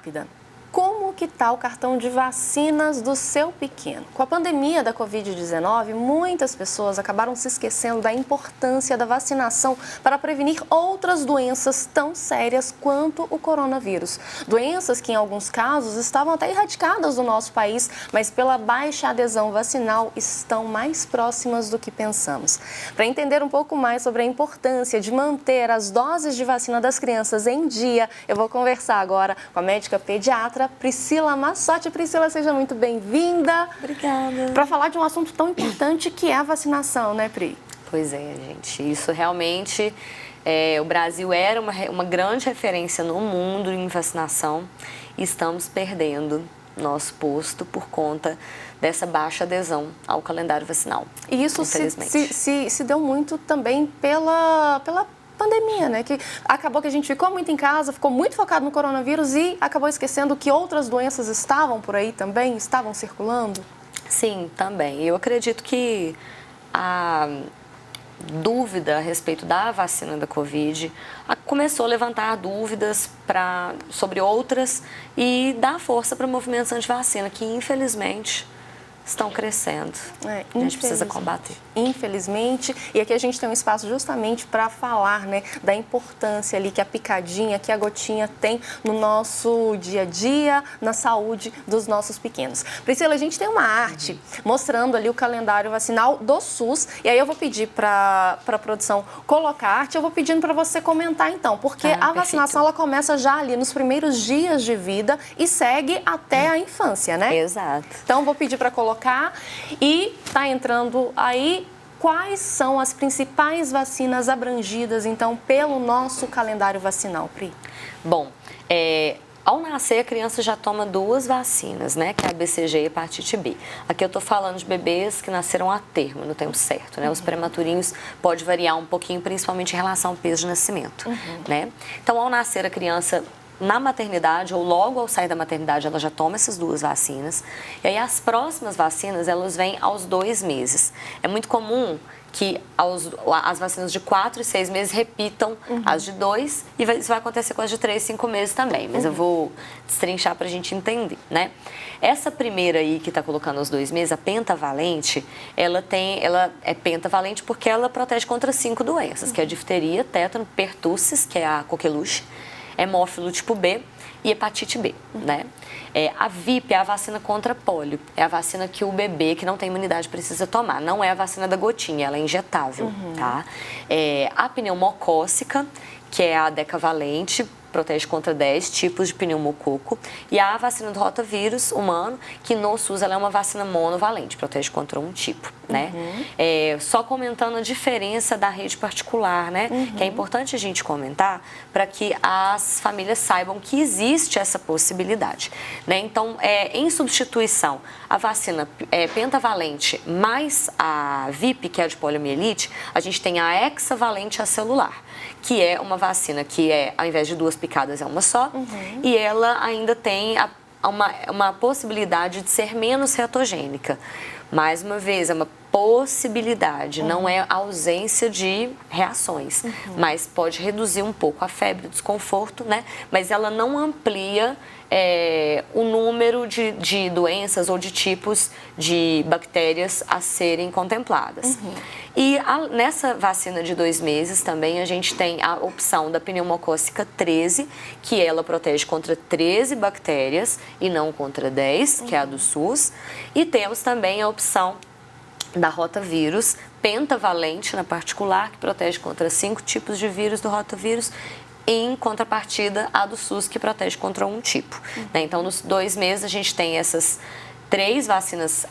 rápida. Como que está o cartão de vacinas do seu pequeno? Com a pandemia da Covid-19, muitas pessoas acabaram se esquecendo da importância da vacinação para prevenir outras doenças tão sérias quanto o coronavírus. Doenças que, em alguns casos, estavam até erradicadas do nosso país, mas pela baixa adesão vacinal estão mais próximas do que pensamos. Para entender um pouco mais sobre a importância de manter as doses de vacina das crianças em dia, eu vou conversar agora com a médica pediatra Priscila Massotti. Priscila, seja muito bem-vinda. Obrigada. Para falar de um assunto tão importante que é a vacinação, né, Pri? Pois é, gente. Isso realmente, o Brasil era uma grande referência no mundo em vacinação e estamos perdendo nosso posto por conta dessa baixa adesão ao calendário vacinal. E isso se deu muito também pela pandemia, né? Que acabou que a gente ficou muito em casa, ficou muito focado no coronavírus e acabou esquecendo que outras doenças estavam por aí também, estavam circulando? Sim, também. Eu acredito que a dúvida a respeito da vacina da Covid começou a levantar dúvidas sobre outras e dar força para movimentos anti-vacina, que infelizmente estão crescendo. A gente precisa combater. Infelizmente. E aqui a gente tem um espaço justamente para falar, né, da importância ali que a picadinha, que a gotinha tem no nosso dia a dia, na saúde dos nossos pequenos. Priscila, a gente tem uma arte mostrando ali o calendário vacinal do SUS. E aí eu vou pedir para a produção colocar a arte. Eu vou pedindo para você comentar então, porque a vacinação ela começa já ali nos primeiros dias de vida e segue até a infância, né? Exato. Então vou pedir para colocar e tá entrando aí quais são as principais vacinas abrangidas então pelo nosso calendário vacinal, Pri? Bom, ao nascer a criança já toma 2 vacinas, né, que é a BCG e a hepatite B. Aqui eu tô falando de bebês que nasceram a termo, no tempo certo, né? Os prematurinhos pode variar um pouquinho, principalmente em relação ao peso de nascimento, né? Então, ao nascer a criança na maternidade ou logo ao sair da maternidade, ela já toma essas 2 vacinas. E aí as próximas vacinas, elas vêm aos 2 meses. É muito comum que as vacinas de 4 e 6 meses repitam as de 2 e isso vai acontecer com as de 3 e 5 meses também, mas eu vou destrinchar para a gente entender, né? Essa primeira aí que está colocando aos 2 meses, a pentavalente, ela é pentavalente porque ela protege contra 5 doenças, que é a difteria, tétano, pertussis, que é a coqueluche, hemófilo tipo B e hepatite B, né? A VIP é a vacina contra pólio, é a vacina que o bebê que não tem imunidade precisa tomar, não é a vacina da gotinha, ela é injetável, tá? A pneumocócica, que é a decavalente, protege contra 10 tipos de pneumococo, e a vacina do rotavírus humano, que no SUS ela é uma vacina monovalente, protege contra um tipo, né? Só comentando a diferença da rede particular, né? Que é importante a gente comentar para que as famílias saibam que existe essa possibilidade, né? Então, em substituição, a vacina pentavalente mais a VIP, que é a de poliomielite, a gente tem a hexavalente acelular, que é uma vacina que ao invés de 2 picadas, é uma só, e ela ainda tem uma possibilidade de ser menos reatogênica. Mais uma vez, é uma possibilidade, não é ausência de reações, mas pode reduzir um pouco a febre, o desconforto, né? Mas ela não amplia o número de doenças ou de tipos de bactérias a serem contempladas. E nessa vacina de 2 meses também a gente tem a opção da pneumocócica 13, que ela protege contra 13 bactérias e não contra 10, que é a do SUS. E temos também a opção da rotavírus, pentavalente na particular, que protege contra 5 tipos de vírus do rotavírus, em contrapartida a do SUS, que protege contra um tipo, né? Então, nos 2 meses a gente tem essas 3 vacinas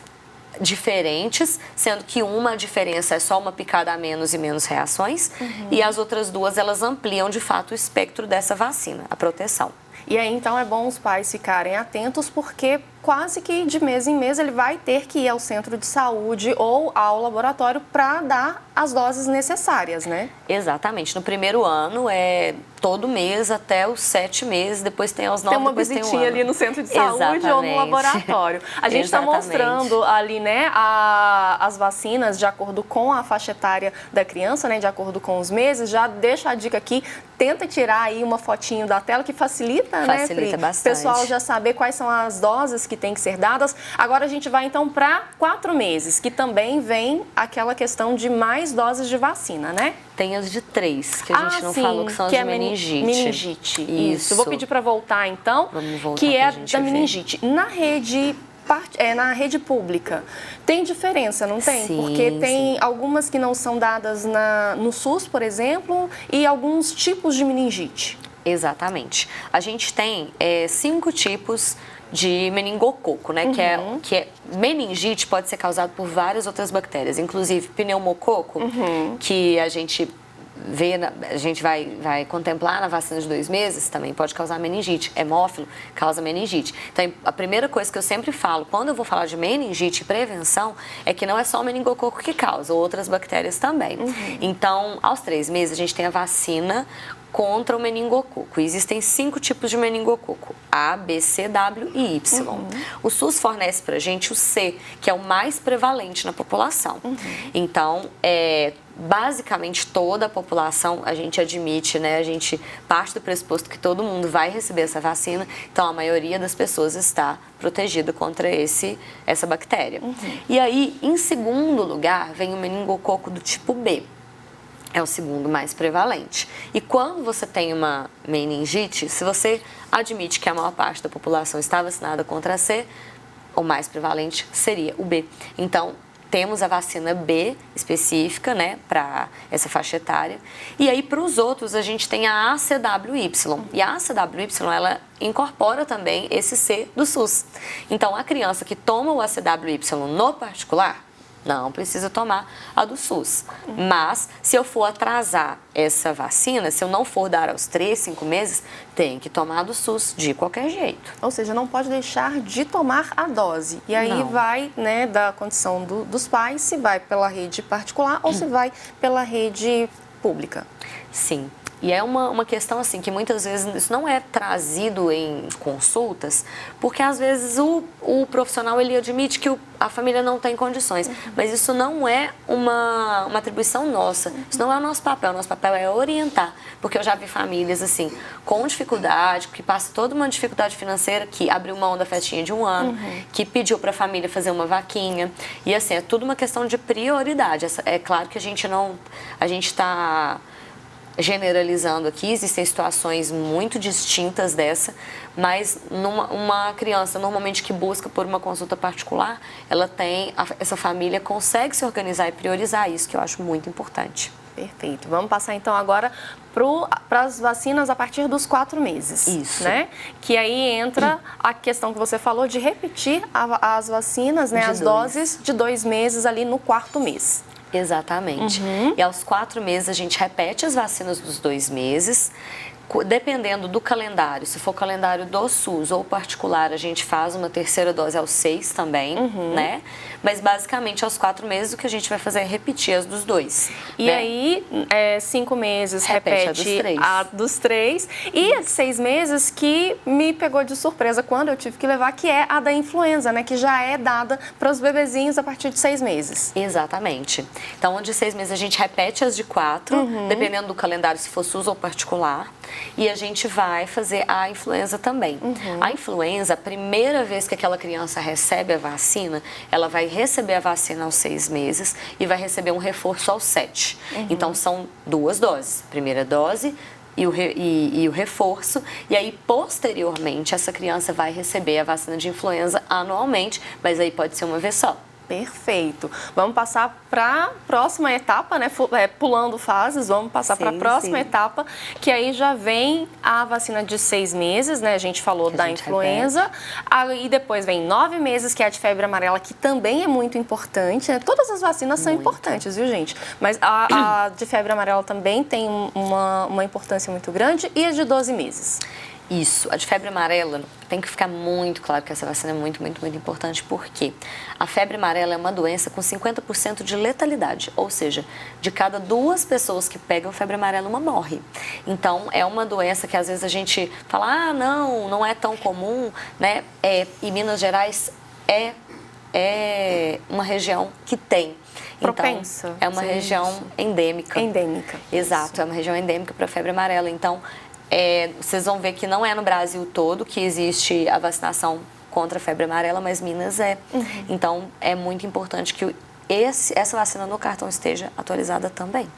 diferentes, sendo que uma diferença é só uma picada a menos e menos reações, e as outras 2 elas ampliam de fato o espectro dessa vacina, a proteção. E aí, então, é bom os pais ficarem atentos, porque quase que de mês em mês ele vai ter que ir ao centro de saúde ou ao laboratório para dar as doses necessárias, né? Exatamente. No primeiro ano é todo mês até os 7 meses, depois tem aos 9, depois tem um ano. Tem uma visitinha ali no centro de saúde ou no laboratório. A gente está mostrando ali, né, as vacinas de acordo com a faixa etária da criança, né, de acordo com os meses. Já deixa a dica aqui, tenta tirar aí uma fotinho da tela que facilita, né, Facilita bastante. O pessoal já saber quais são as doses que tem que ser dadas. Agora a gente vai então para 4 meses, que também vem aquela questão de mais doses de vacina, né? Tem as de 3, que a gente não falou, que são as de meningite. Meningite, isso. Vou pedir para voltar então, Vamos voltar que é da da meningite. Na rede pública, tem diferença, não tem? Sim, porque tem algumas que não são dadas no SUS, por exemplo, e alguns tipos de meningite. Exatamente. A gente tem 5 tipos de meningococo, né? Que é meningite pode ser causado por várias outras bactérias, inclusive pneumococo, que a gente vai contemplar na vacina de 2 meses, também pode causar meningite. Hemófilo causa meningite. Então, a primeira coisa que eu sempre falo, quando eu vou falar de meningite e prevenção, é que não é só o meningococo que causa, outras bactérias também. Então, aos 3 meses, a gente tem a vacina contra o meningococo. Existem 5 tipos de meningococo: A, B, C, W e Y. O SUS fornece pra gente o C, que é o mais prevalente na população. Então, basicamente toda a população, a gente admite, né, a gente parte do pressuposto que todo mundo vai receber essa vacina, então a maioria das pessoas está protegida contra essa bactéria. E aí, em segundo lugar, vem o meningococo do tipo B. É o segundo mais prevalente. E quando você tem uma meningite, se você admite que a maior parte da população está vacinada contra a C, o mais prevalente seria o B. Então, temos a vacina B específica, né, para essa faixa etária. E aí, para os outros, a gente tem a ACWY. E a ACWY, ela incorpora também esse C do SUS. Então, a criança que toma o ACWY no particular, não precisa tomar a do SUS. Mas, se eu for atrasar essa vacina, se eu não for dar aos 3, 5 meses, tem que tomar a do SUS de qualquer jeito. Ou seja, não pode deixar de tomar a dose. E aí vai, né, da condição dos pais, se vai pela rede particular ou se vai pela rede pública. Sim. E é uma questão assim que muitas vezes isso não é trazido em consultas, porque às vezes o profissional ele admite que a família não tem condições, mas isso não é uma atribuição nossa, isso não é o nosso papel é orientar, porque eu já vi famílias assim, com dificuldade, que passa toda uma dificuldade financeira, que abriu mão da festinha de 1 ano, que pediu para a família fazer uma vaquinha, e assim, é tudo uma questão de prioridade. É claro que a gente está generalizando aqui, existem situações muito distintas dessa, mas uma criança normalmente que busca por uma consulta particular, essa família consegue se organizar e priorizar isso, que eu acho muito importante. Perfeito. Vamos passar então agora para as vacinas a partir dos 4 meses. Isso. Né? Que aí entra a questão que você falou de repetir as vacinas, né, as doses de 2 meses ali no 4º mês. Exatamente. E aos 4 meses a gente repete as vacinas dos 2 meses. Dependendo do calendário, se for calendário do SUS ou particular, a gente faz uma 3ª dose aos 6 também, né? Mas basicamente aos 4 meses o que a gente vai fazer é repetir as dos 2. E né? aí, 5 meses repete a dos 3. E a 6 meses que me pegou de surpresa quando eu tive que levar, que é a da influenza, né? Que já é dada para os bebezinhos a partir de 6 meses. Exatamente. Então, de 6 meses a gente repete as de 4, dependendo do calendário, se for SUS ou particular. E a gente vai fazer a influenza também. A influenza, a primeira vez que aquela criança recebe a vacina, ela vai receber a vacina aos 6 meses e vai receber um reforço aos 7. Então, são 2 doses. Primeira dose e o reforço. E aí, posteriormente, essa criança vai receber a vacina de influenza anualmente, mas aí pode ser uma vez só. Perfeito. Vamos passar para a próxima etapa, né? Pulando fases, vamos passar para a próxima etapa, que aí já vem a vacina de 6 meses, né? A gente falou da influenza. Aí depois vem 9 meses, que é a de febre amarela, que também é muito importante, né? Todas as vacinas são importantes, viu, gente? Mas a de febre amarela também tem uma importância muito grande. E a de 12 meses? Isso, a de febre amarela, tem que ficar muito claro que essa vacina é muito, muito, muito importante, porque a febre amarela é uma doença com 50% de letalidade, ou seja, de cada 2 pessoas que pegam febre amarela, uma morre. Então, é uma doença que às vezes a gente fala, ah, não é tão comum, né? E Minas Gerais é uma região que tem. Propensa. Então, é uma região endêmica. Endêmica. Exato, é uma região endêmica para febre amarela. Então, vocês vão ver que não é no Brasil todo que existe a vacinação contra a febre amarela, mas Minas é. Então, é muito importante que essa vacina no cartão esteja atualizada também.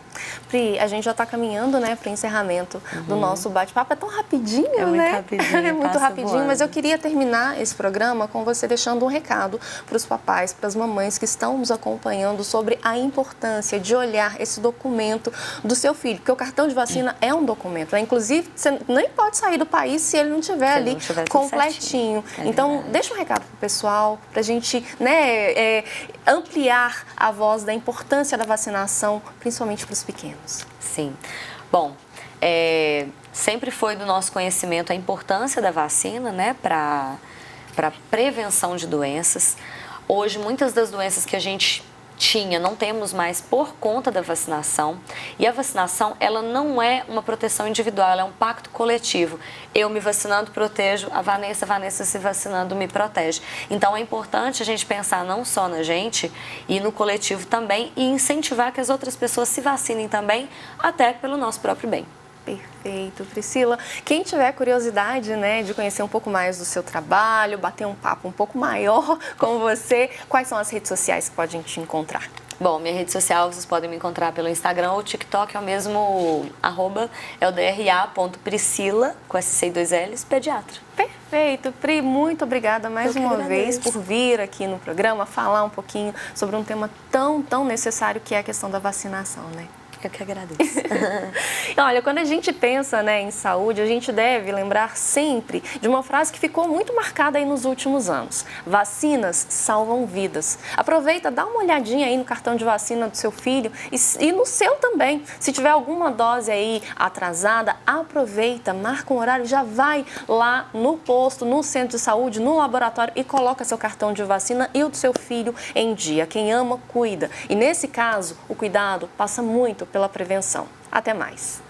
Pri, a gente já está caminhando, né, para o encerramento do nosso bate-papo. É tão rapidinho, né? Muito rapidinho, é muito rapidinho, voando. mas eu queria terminar esse programa com você deixando um recado para os papais, para as mamães que estão nos acompanhando sobre a importância de olhar esse documento do seu filho, porque o cartão de vacina é um documento, né? Inclusive, você nem pode sair do país se ele não estiver ali completinho. Então, deixa um recado para o pessoal, para a gente, né, ampliar a voz da importância da vacinação, principalmente para os pequenos. Sim. Bom, sempre foi do nosso conhecimento a importância da vacina, né, para prevenção de doenças. Hoje, muitas das doenças que a gente não temos mais por conta da vacinação. E a vacinação, ela não é uma proteção individual, ela é um pacto coletivo. Eu me vacinando protejo, a Vanessa se vacinando me protege. Então é importante a gente pensar não só na gente e no coletivo também e incentivar que as outras pessoas se vacinem também, até pelo nosso próprio bem. Perfeito, Priscila. Quem tiver curiosidade, né, de conhecer um pouco mais do seu trabalho, bater um papo um pouco maior com você, quais são as redes sociais que podem te encontrar? Bom, minha rede social vocês podem me encontrar pelo Instagram ou TikTok, é o mesmo @eldra.priscila, com SC e 2 L's, pediatra. Perfeito, Pri, muito obrigada mais uma vez por vir aqui no programa falar um pouquinho sobre um tema tão necessário que é a questão da vacinação, né? Eu que agradeço. Olha, quando a gente pensa, né, em saúde, a gente deve lembrar sempre de uma frase que ficou muito marcada aí nos últimos anos. Vacinas salvam vidas. Aproveita, dá uma olhadinha aí no cartão de vacina do seu filho e no seu também. Se tiver alguma dose aí atrasada, aproveita, marca um horário, já vai lá no posto, no centro de saúde, no laboratório e coloca seu cartão de vacina e o do seu filho em dia. Quem ama, cuida. E nesse caso, o cuidado passa muito pela prevenção. Até mais.